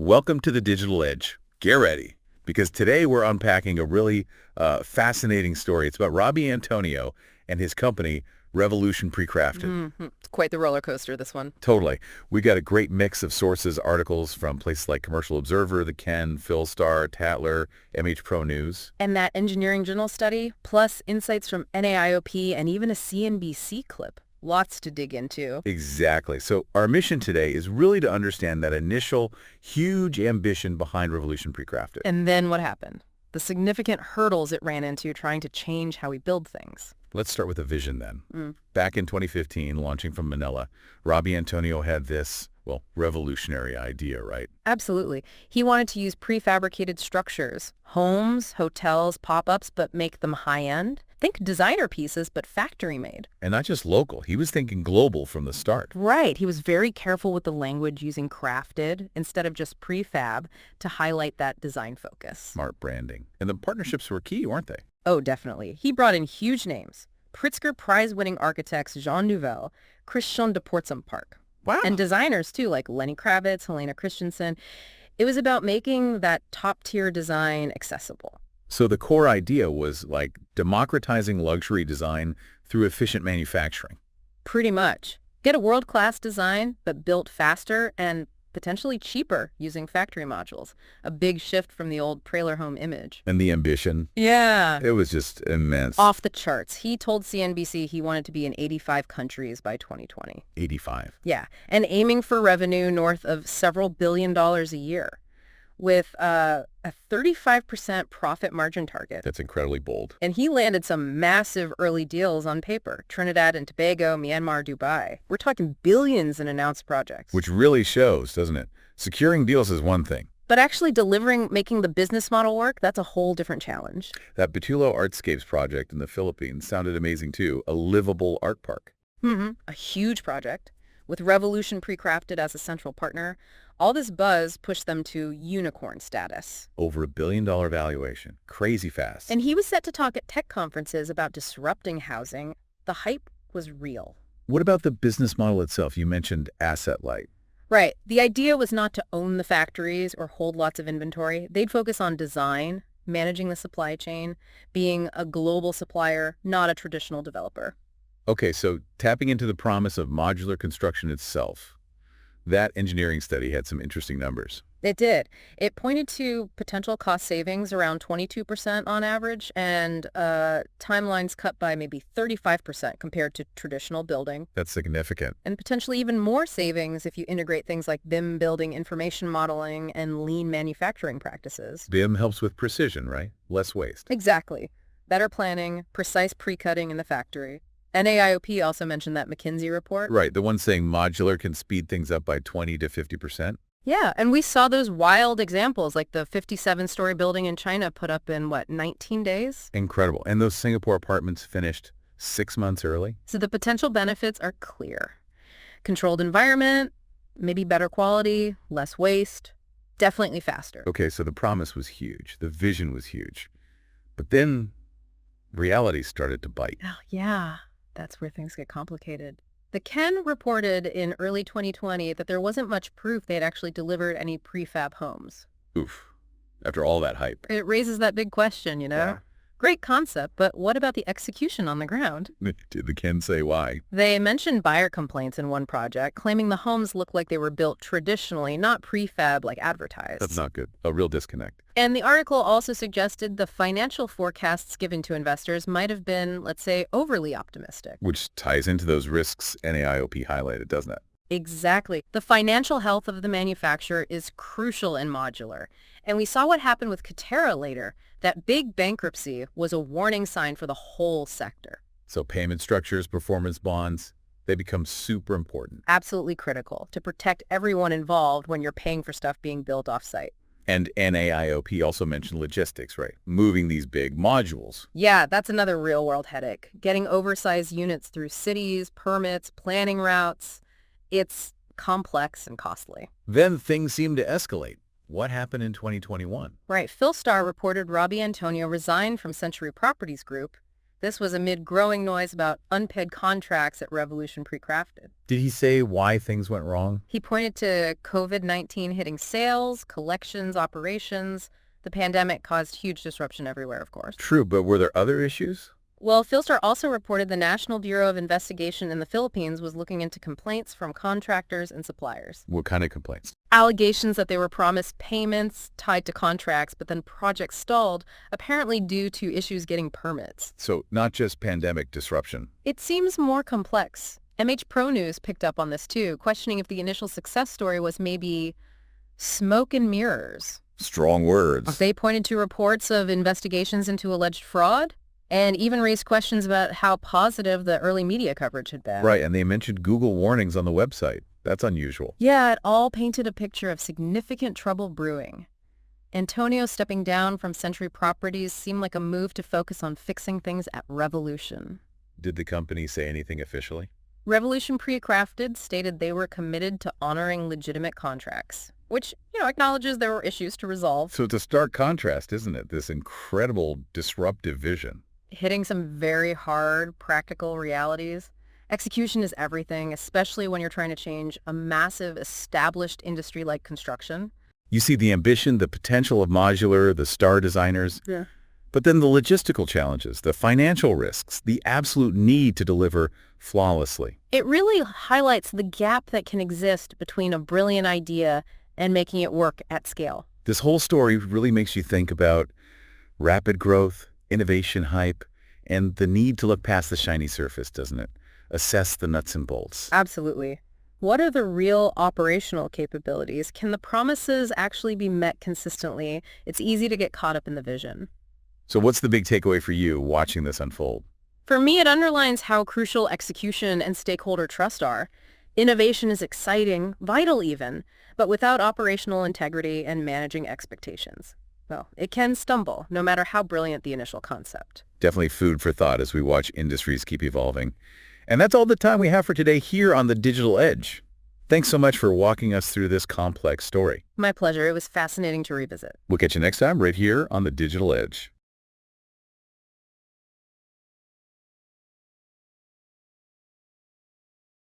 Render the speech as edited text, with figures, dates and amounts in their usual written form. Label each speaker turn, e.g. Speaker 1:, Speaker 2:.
Speaker 1: Welcome to the Digital Edge. Get ready, because today we're unpacking a really fascinating story. It's about Robbie Antonio and his company, Revolution Precrafted.
Speaker 2: It's quite the roller coaster, this one.
Speaker 1: Totally. We got a great mix of sources, articles from places like Commercial Observer, The Ken, Philstar, Tatler, MH Pro News.
Speaker 2: And that engineering journal study, plus insights from NAIOP and even a CNBC clip. Lots to dig into.
Speaker 1: Exactly. So our mission today is really to understand that initial huge ambition behind Revolution Precrafted.
Speaker 2: And then what happened? The significant hurdles it ran into trying to change how we build things.
Speaker 1: Let's start with a vision then. Back in 2015, launching from Manila, Robbie Antonio had this, revolutionary idea, right?
Speaker 2: Absolutely. He wanted to use prefabricated structures, homes, hotels, pop-ups, but make them high-end. Think designer pieces, but factory-made.
Speaker 1: And not just local. He was thinking global from the start.
Speaker 2: Right. He was very careful with the language, using crafted instead of just prefab to highlight that design focus.
Speaker 1: Smart branding. And the partnerships were key, weren't they?
Speaker 2: Oh, definitely. He brought in huge names. Pritzker Prize-winning architects Jean Nouvel, Christian de Portzamparc.
Speaker 1: Wow.
Speaker 2: And designers, too, like Lenny Kravitz, Helena Christensen. It was about making that top-tier design accessible.
Speaker 1: So the core idea was like democratizing luxury design through efficient manufacturing.
Speaker 2: Pretty much. Get a world-class design, but built faster and potentially cheaper using factory modules. A big shift from the old trailer home image.
Speaker 1: And the ambition?
Speaker 2: Yeah.
Speaker 1: It was just immense.
Speaker 2: Off the charts. He told CNBC he wanted to be in 85 countries by 2020.
Speaker 1: 85.
Speaker 2: Yeah. And aiming for revenue north of several $1 billion a year, with a 35% profit margin target.
Speaker 1: That's incredibly bold.
Speaker 2: And he landed some massive early deals on paper. Trinidad and Tobago, Myanmar, Dubai. We're talking billions in announced projects.
Speaker 1: Which really shows, doesn't it? Securing deals is one thing.
Speaker 2: But actually delivering, making the business model work, that's a whole different challenge.
Speaker 1: That Batulo Artscapes project in the Philippines sounded amazing too. A livable art park.
Speaker 2: A huge project with Revolution Precrafted as a central partner. All this buzz pushed them to unicorn status.
Speaker 1: Over $1 billion valuation. Crazy fast.
Speaker 2: And he was set to talk at tech conferences about disrupting housing. The hype was real.
Speaker 1: What about the business model itself? You mentioned asset light.
Speaker 2: Right. The idea was not to own the factories or hold lots of inventory. They'd focus on design, managing the supply chain, being a global supplier, not a traditional developer.
Speaker 1: Okay, so tapping into the promise of modular construction itself. That engineering study had some interesting numbers.
Speaker 2: It did. It pointed to potential cost savings around 22% on average and timelines cut by maybe 35% compared to traditional building.
Speaker 1: That's significant.
Speaker 2: And potentially even more savings if you integrate things like BIM building information modeling and lean manufacturing practices.
Speaker 1: BIM helps with precision, right? Less waste.
Speaker 2: Exactly. Better planning, precise pre-cutting in the factory. NAIOP also mentioned that McKinsey report.
Speaker 1: Right, the one saying modular can speed things up by 20 to 50%.
Speaker 2: Yeah, and we saw those wild examples, like the 57-story building in China put up in, 19 days?
Speaker 1: Incredible. And those Singapore apartments finished 6 months early?
Speaker 2: So the potential benefits are clear. Controlled environment, maybe better quality, less waste, definitely faster.
Speaker 1: Okay, so the promise was huge. The vision was huge. But then reality started to bite.
Speaker 2: Oh, yeah. That's where things get complicated. The Ken reported in early 2020 that there wasn't much proof they had actually delivered any prefab homes.
Speaker 1: Oof. After all that hype.
Speaker 2: It raises that big question,
Speaker 1: Yeah.
Speaker 2: Great concept, but what about the execution on the ground?
Speaker 1: Did the Ken say why?
Speaker 2: They mentioned buyer complaints in one project, claiming the homes looked like they were built traditionally, not prefab like advertised.
Speaker 1: That's not good. A real disconnect.
Speaker 2: And the article also suggested the financial forecasts given to investors might have been, let's say, overly optimistic.
Speaker 1: Which ties into those risks NAIOP highlighted, doesn't it?
Speaker 2: Exactly. The financial health of the manufacturer is crucial in modular. And we saw what happened with Katerra later. That big bankruptcy was a warning sign for the whole sector.
Speaker 1: So payment structures, performance bonds, they become super important.
Speaker 2: Absolutely critical to protect everyone involved when you're paying for stuff being built off-site.
Speaker 1: And NAIOP also mentioned logistics, right? Moving these big modules.
Speaker 2: Yeah, that's another real-world headache. Getting oversized units through cities, permits, planning routes. It's complex and costly.
Speaker 1: Then things seemed to escalate. What happened in 2021?
Speaker 2: Right. Philstar reported Robbie Antonio resigned from Century Properties Group. This was amid growing noise about unpaid contracts at Revolution Precrafted.
Speaker 1: Did he say why things went wrong?
Speaker 2: He pointed to COVID-19 hitting sales, collections, operations. The pandemic caused huge disruption everywhere, of course.
Speaker 1: True, but were there other issues?
Speaker 2: Well, Philstar also reported the National Bureau of Investigation in the Philippines was looking into complaints from contractors and suppliers.
Speaker 1: What kind of complaints?
Speaker 2: Allegations that they were promised payments tied to contracts, but then projects stalled, apparently due to issues getting permits.
Speaker 1: So not just pandemic disruption.
Speaker 2: It seems more complex. MH Pro News picked up on this too, questioning if the initial success story was maybe smoke and mirrors.
Speaker 1: Strong words.
Speaker 2: They pointed to reports of investigations into alleged fraud and even raised questions about how positive the early media coverage had been.
Speaker 1: Right, and they mentioned Google warnings on the website. That's unusual.
Speaker 2: Yeah, it all painted a picture of significant trouble brewing. Antonio stepping down from Century Properties seemed like a move to focus on fixing things at Revolution.
Speaker 1: Did the company say anything officially?
Speaker 2: Revolution Precrafted stated they were committed to honoring legitimate contracts, which, acknowledges there were issues to resolve.
Speaker 1: So it's a stark contrast, isn't it? This incredible disruptive vision.
Speaker 2: Hitting some very hard, practical realities. Execution is everything, especially when you're trying to change a massive, established industry like construction.
Speaker 1: You see the ambition, the potential of Modular, the star designers.
Speaker 2: Yeah.
Speaker 1: But then the logistical challenges, the financial risks, the absolute need to deliver flawlessly.
Speaker 2: It really highlights the gap that can exist between a brilliant idea and making it work at scale.
Speaker 1: This whole story really makes you think about rapid growth, innovation hype, and the need to look past the shiny surface, doesn't it? Assess the nuts and bolts.
Speaker 2: Absolutely. What are the real operational capabilities? Can the promises actually be met consistently? It's easy to get caught up in the vision.
Speaker 1: So what's the big takeaway for you watching this unfold?
Speaker 2: For me, it underlines how crucial execution and stakeholder trust are. Innovation is exciting, vital even, but without operational integrity and managing expectations, well, it can stumble, no matter how brilliant the initial concept.
Speaker 1: Definitely food for thought as we watch industries keep evolving. And that's all the time we have for today here on The Digital Edge. Thanks so much for walking us through this complex story.
Speaker 2: My pleasure. It was fascinating to revisit.
Speaker 1: We'll catch you next time right here on The Digital Edge.